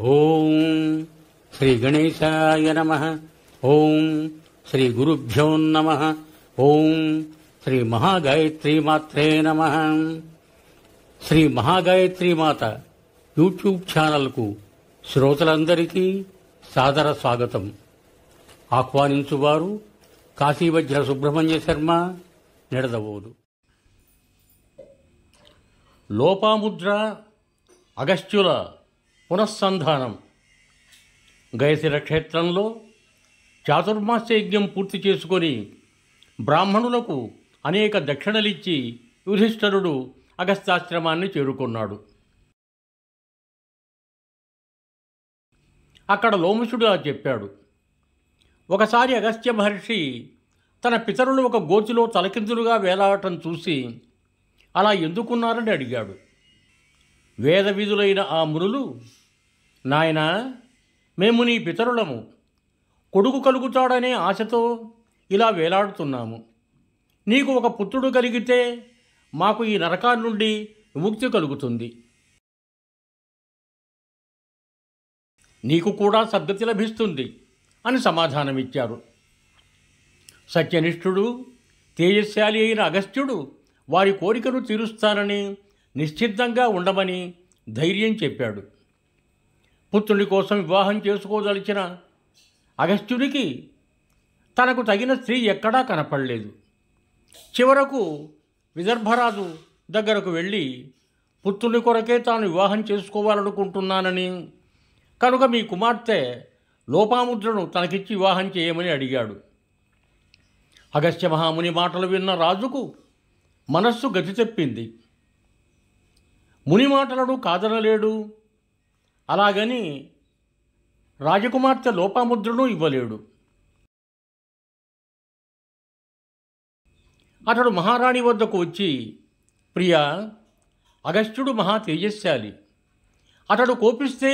ఓం శ్రీ గణేశాయ నమః. ఓం శ్రీ గురుభ్యో నమః. ఓం శ్రీ మహాగాయత్రీ మాత్రే నమః. శ్రీ మహాగాయత్రీ మాత యూట్యూబ్ ఛానల్కు శ్రోతలందరికీ సాదర స్వాగతం. ఆహ్వానించువారు కాశీవజ్ర సుబ్రహ్మణ్య శర్మ, నిడదవోలు. లోపాముద్ర అగస్త్యుల పునఃసంధానం. గయశిర క్షేత్రంలో చాతుర్మాస్య యజ్ఞం పూర్తి చేసుకొని బ్రాహ్మణులకు అనేక దక్షిణలిచ్చి యుధిష్ఠిరుడు అగస్త్యాశ్రమాన్ని చేరుకున్నాడు. అక్కడ లోమశుడు చెప్పాడు, ఒకసారి అగస్త్య మహర్షి తన పితరులు ఒక గోతిలో తలకిందులుగా వేలాడటం చూసి అలా ఎందుకున్నారని అడిగాడు. వేద విధులైన ఆ మునులు, నాయనా, మేము నీ పితరులము, కొడుకు కలుగుతాడనే ఆశతో ఇలా వేలాడుతున్నాము. నీకు ఒక పుత్రుడు కలిగితే మాకు ఈ నరకాన్ని నుండి విముక్తి కలుగుతుంది, నీకు కూడా సద్గతి లభిస్తుంది అని సమాధానమిచ్చారు. సత్యనిష్ఠుడు, తేజస్శాలి అయిన అగస్త్యుడు వారి కోరికను తీరుస్తానని, నిశ్చితంగా ఉండమని ధైర్యం చెప్పాడు. పుత్రుని కోసం వివాహం చేసుకోదలిచిన అగస్త్యునికి తనకు తగిన స్త్రీ ఎక్కడా కనపడలేదు. చివరకు విదర్భరాజు దగ్గరకు వెళ్ళి, పుత్రుని కొరకే తాను వివాహం చేసుకోవాలనుకుంటున్నానని, కనుక మీ కుమార్తె లోపాముద్రను తనకిచ్చి వివాహం చేయమని అడిగాడు. అగస్త్య మహాముని మాటలు విన్న రాజుకు మనస్సు గతి తెప్పింది. ముని మాటలను కాదనలేడు, అలాగని రాజకుమార్తె లోపాముద్రను ఇవ్వలేడు. అతడు మహారాణి వద్దకు వచ్చి, ప్రియా, అగస్త్యుడు మహా తేజస్శాలి, అతడు కోపిస్తే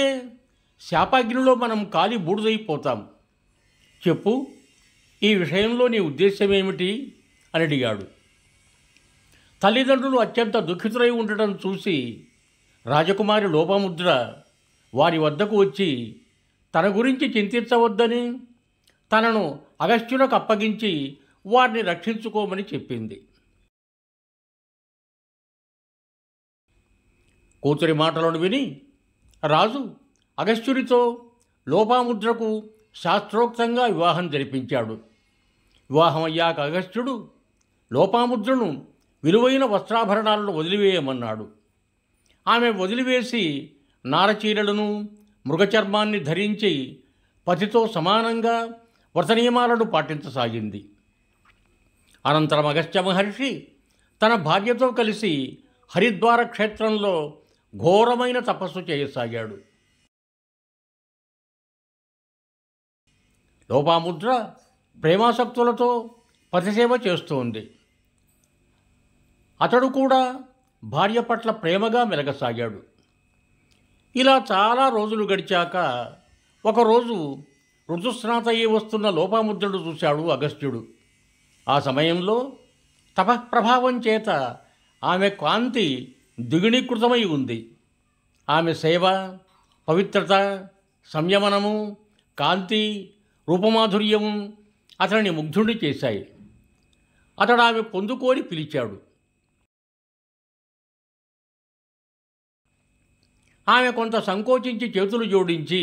శాపాగ్నిలో మనం కాలి బూడిదైపోతాం. చెప్పు, ఈ విషయంలో నీ ఉద్దేశమేమిటి అని అడిగాడు. తల్లిదండ్రులు అత్యంత దుఃఖితులై ఉండటం చూసి రాజకుమారి లోపాముద్ర వారి వద్దకు వచ్చి తన గురించి చింతించవద్దని, తనను అగస్త్యులకు అప్పగించి వారిని రక్షించుకోమని చెప్పింది. కూతురి మాటలను విని రాజు అగస్త్యునితో లోపాముద్రకు శాస్త్రోక్తంగా వివాహం జరిపించాడు. వివాహం అయ్యాక అగస్త్యుడు లోపాముద్రను విలువైన వస్త్రాభరణాలను వదిలివేయమన్నాడు. ఆమె వదిలివేసి నారచీరలను, మృగచర్మాన్ని ధరించి పతితో సమానంగా వ్రతనియమాలను పాటించసాగింది. అనంతరం అగస్త్య మహర్షి తన భార్యతో కలిసి హరిద్వార క్షేత్రంలో ఘోరమైన తపస్సు చేయసాగాడు. లోపాముద్ర ప్రేమాసక్తులతో పతిసేవ చేస్తోంది. అతడు కూడా భార్య పట్ల ప్రేమగా మెలగసాగాడు. ఇలా చాలా రోజులు గడిచాక ఒకరోజు ఋతుస్నాత అయ్యి వస్తున్న లోపాముద్రను చూశాడు అగస్త్యుడు. ఆ సమయంలో తపఃప్రభావం చేత ఆమె కాంతి ద్విగుణీకృతమై ఉంది. ఆమె సేవ, పవిత్రత, సంయమనము, కాంతి, రూపమాధుర్యము అతనిని ముగ్ధుడిని చేశాయి. అతడు ఆమె పొందుకోని పిలిచాడు. ఆమె కొంత సంకోచించి చేతులు జోడించి,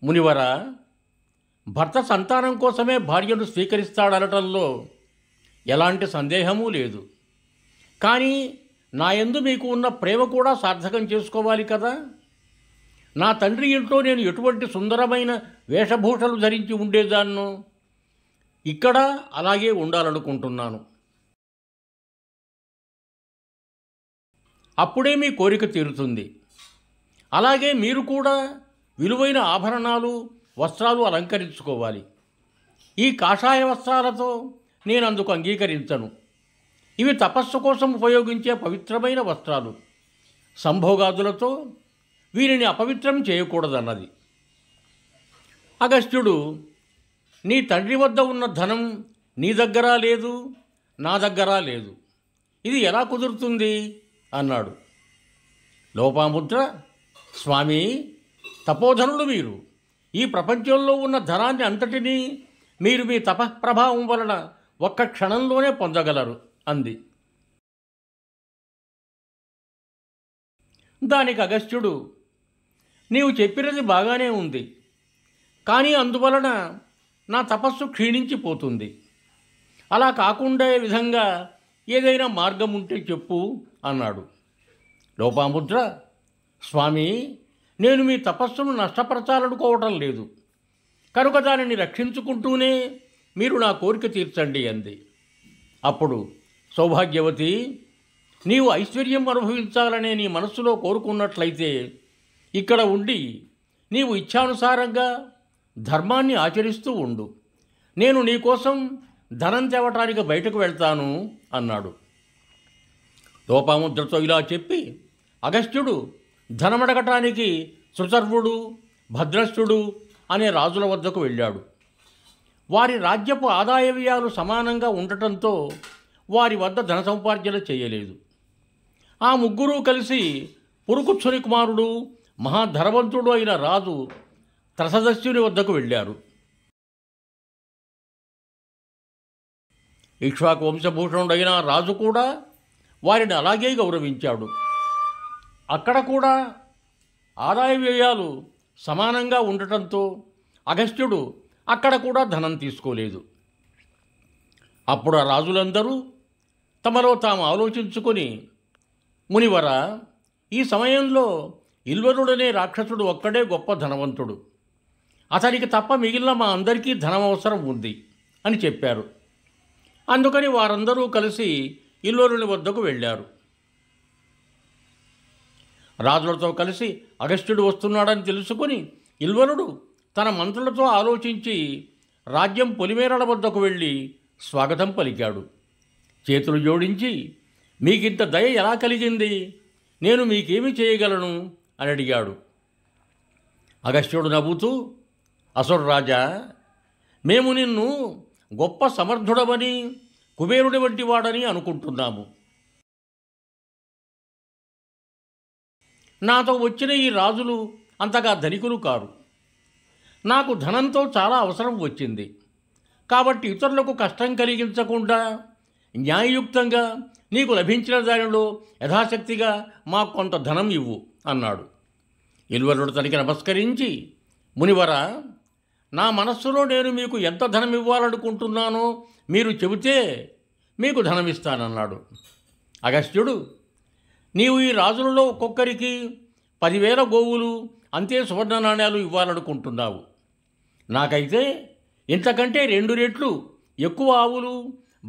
మునివర, భర్త సంతానం కోసమే భార్యను స్వీకరిస్తాడనటంలో ఎలాంటి సందేహమూ లేదు. కానీ నా యందు మీకు ఉన్న ప్రేమ కూడా సార్థకం చేసుకోవాలి కదా. నా తండ్రి ఇంట్లో నేను ఎటువంటి సుందరమైన వేషభూషలు ధరించి ఉండేదాన్నో ఇక్కడ అలాగే ఉండాలనుకుంటున్నాను. అప్పుడే మీ కోరిక తీరుతుంది. అలాగే మీరు కూడా విలువైన ఆభరణాలు, వస్త్రాలు అలంకరించుకోవాలి. ఈ కాషాయ వస్త్రాలతో నేను అందుకు అంగీకరించను. ఇవి తపస్సు కోసం ఉపయోగించే పవిత్రమైన వస్త్రాలు. సంభోగాదులతో వీరిని అపవిత్రం చేయకూడదన్నది. అగస్త్యుడు, నీ తండ్రి వద్ద ఉన్న ధనం నీ దగ్గర లేదు, నా దగ్గర లేదు, ఇది ఎలా కుదురుతుంది అన్నాడు. లోపాముద్ర, స్వామి, తపోధనులు మీరు. ఈ ప్రపంచంలో ఉన్న ధనాన్ని అంతటినీ మీరు మీ తపఃప్రభావం వలన ఒక్క క్షణంలోనే పొందగలరు అంది. దానికి అగస్త్యుడు, నీవు చెప్పినది బాగానే ఉంది, కానీ అందువలన నా తపస్సు క్షీణించిపోతుంది. అలా కాకుండా విధంగా ఏదైనా మార్గం ఉంటే చెప్పు అన్నాడు. లోపాముద్ర, స్వామి, నేను మీ తపస్సును నష్టపరచాలనుకోవటం లేదు, కనుక దానిని రక్షించుకుంటూనే మీరు నా కోరిక తీర్చండి అంది. అప్పుడు సౌభాగ్యవతి, నీవు ఐశ్వర్యం అనుభవించాలనే నీ మనస్సులో కోరుకున్నట్లయితే ఇక్కడ ఉండి నీవు ఇచ్ఛానుసారంగా ధర్మాన్ని ఆచరిస్తూ ఉండు. నేను నీకోసం ధనం తేవటానికి బయటకు వెళ్తాను అన్నాడు. లోపాముద్రతో ఇలా చెప్పి అగస్త్యుడు ధనమడగటానికి శృతర్వుడు, భద్రస్థుడు అనే రాజుల వద్దకు వెళ్ళాడు. వారి రాజ్యపు ఆదాయ వ్యయాలు సమానంగా ఉండటంతో వారి వద్ద ధన సముపార్జన చేయలేదు. ఆ ముగ్గురూ కలిసి పురుకుత్సుని కుమారుడు, మహాధనవంతుడు అయిన రాజు త్రసదస్యుని వద్దకు వెళ్ళారు. ఇక్ష్వాకు వంశభూషణుడైన రాజు కూడా వారిని అలాగే గౌరవించాడు. అక్కడ కూడా ఆదాయ వ్యయాలు సమానంగా ఉండటంతో అగస్త్యుడు అక్కడ కూడా ధనం తీసుకోలేదు. అప్పుడు ఆ రాజులందరూ తమలో తాము ఆలోచించుకొని, మునివర, ఈ సమయంలో ఇల్వరుడనే రాక్షసుడు ఒక్కడే గొప్ప ధనవంతుడు, అతనికి తప్ప మిగిలిన మా అందరికీ ధనం అవసరం ఉంది అని చెప్పారు. అందుకని వారందరూ కలిసి ఇల్వరుని వద్దకు వెళ్ళారు. రాజులతో కలిసి అగస్త్యుడు వస్తున్నాడని తెలుసుకుని ఇల్వరుడు తన మంత్రులతో ఆలోచించి రాజ్యం పొలిమేరల వద్దకు వెళ్ళి స్వాగతం పలికాడు. చేతులు జోడించి, మీకింత దయ ఎలా కలిగింది? నేను మీకేమి చేయగలను అని అడిగాడు. అగస్త్యుడు నవ్వుతూ, అసురరాజా, మేము నిన్ను గొప్ప సమర్థుడవని, కుబేరుడి వంటి వాడని అనుకుంటున్నాము. నాతో వచ్చిన ఈ రాజులు అంతగా ధనికులు కారు. నాకు ధనంతో చాలా అవసరం వచ్చింది, కాబట్టి ఇతరులకు కష్టం కలిగించకుండా న్యాయయుక్తంగా నీకు లభించిన దానిలో యథాశక్తిగా మాకు కొంత ధనం ఇవ్వు అన్నాడు. ఇల్వరుడు తనకి నమస్కరించి, మునివర, నా మనస్సులో నేను మీకు ఎంత ధనం ఇవ్వాలనుకుంటున్నానో మీరు చెబితే మీకు ధనమిస్తానన్నాడు. అగస్త్యుడు, నీవు ఈ రాజులలో ఒక్కొక్కరికి 10,000 గోవులు, అంతే సువర్ణ నాణ్యాలు ఇవ్వాలనుకుంటున్నావు. నాకైతే ఇంతకంటే 2 రెట్లు ఎక్కువ ఆవులు,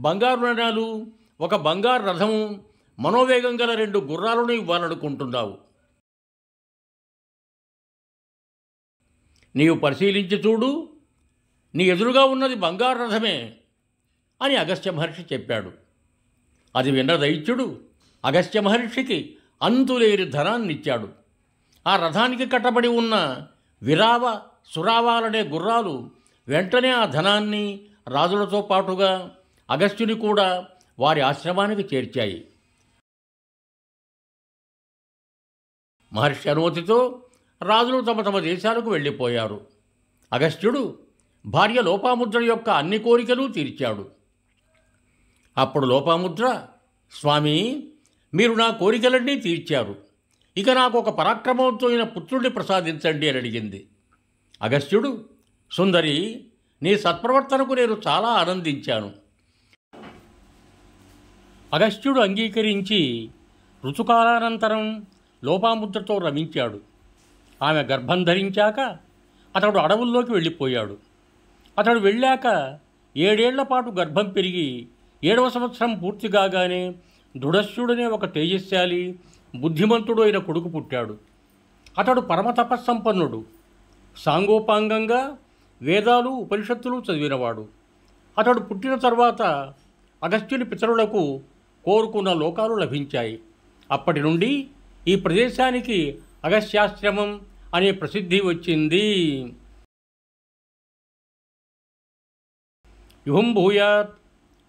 బంగారు నాణ్యాలు, ఒక బంగారు రథము, మనోవేగం గల 2 గుర్రాలను ఇవ్వాలనుకుంటున్నావు. నీవు పరిశీలించి చూడు, నీ ఎదురుగా ఉన్నది బంగారు రథమే అని అగస్త్య మహర్షి చెప్పాడు. అది విన్న దైత్యుడు అగస్త్య మహర్షికి అంతులేని ధనాన్నిచ్చాడు. ఆ రథానికి కట్టబడి ఉన్న విరావ, సురావాలనే గుర్రాలు వెంటనే ఆ ధనాన్ని రాజులతో పాటుగా అగస్త్యుని కూడా వారి ఆశ్రమానికి చేర్చాయి. మహర్షి అనుమతితో రాజులు తమ తమ దేశాలకు వెళ్ళిపోయారు. అగస్త్యుడు భార్య లోపాముద్ర యొక్క అన్ని కోరికలు తీర్చాడు. అప్పుడు లోపాముద్ర, స్వామి, మీరు నా కోరికలన్నీ తీర్చారు, ఇక నాకు ఒక పరాక్రమవంతమైన పుత్రుడిని ప్రసాదించండి అని అడిగింది. అగస్త్యుడు, సుందరి, నీ సత్ప్రవర్తనకు నేను చాలా ఆనందించాను. అగస్త్యుడు అంగీకరించి ఋతుకాలానంతరం లోపాముద్రతో రమించాడు. ఆమె గర్భం ధరించాక అతడు అడవుల్లోకి వెళ్ళిపోయాడు. అతడు వెళ్ళాక 7 ఏళ్ల పాటు గర్భం పెరిగి 7వ సంవత్సరం పూర్తి కాగానే దృఢస్యుడనే ఒక తేజస్శాలి, బుద్ధిమంతుడు అయిన కొడుకు పుట్టాడు. అతడు పరమతపస్సంపన్నుడు, సాంగోపాంగంగా వేదాలు, ఉపనిషత్తులు చదివినవాడు. అతడు పుట్టిన తర్వాత అగస్త్యుని పితరులకు కోరుకున్న లోకాలు లభించాయి. అప్పటి నుండి ఈ ప్రదేశానికి అగస్త్యాశ్రమం అనే ప్రసిద్ధి వచ్చింది. యుహం భూయాత్,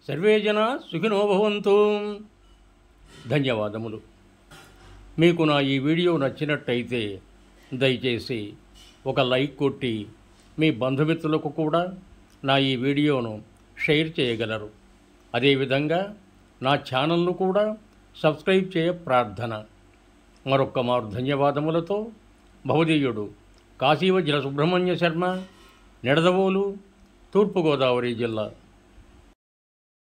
సర్వే జనా సుఖినో భవంతు. ధన్యవాదములు. మీకు నా ఈ వీడియో నచ్చినట్టయితే దయచేసి ఒక లైక్ కొట్టి మీ బంధుమిత్రులకు కూడా నా ఈ వీడియోను షేర్ చేయగలరు. అదేవిధంగా నా ఛానల్ను కూడా సబ్స్క్రైబ్ చేయ ప్రార్థన. మరొక్క మారు ధన్యవాదములతో భవదీయుడు కాశీవజ్ర సుబ్రహ్మణ్య శర్మ, నిడదవోలు, తూర్పుగోదావరి జిల్లా.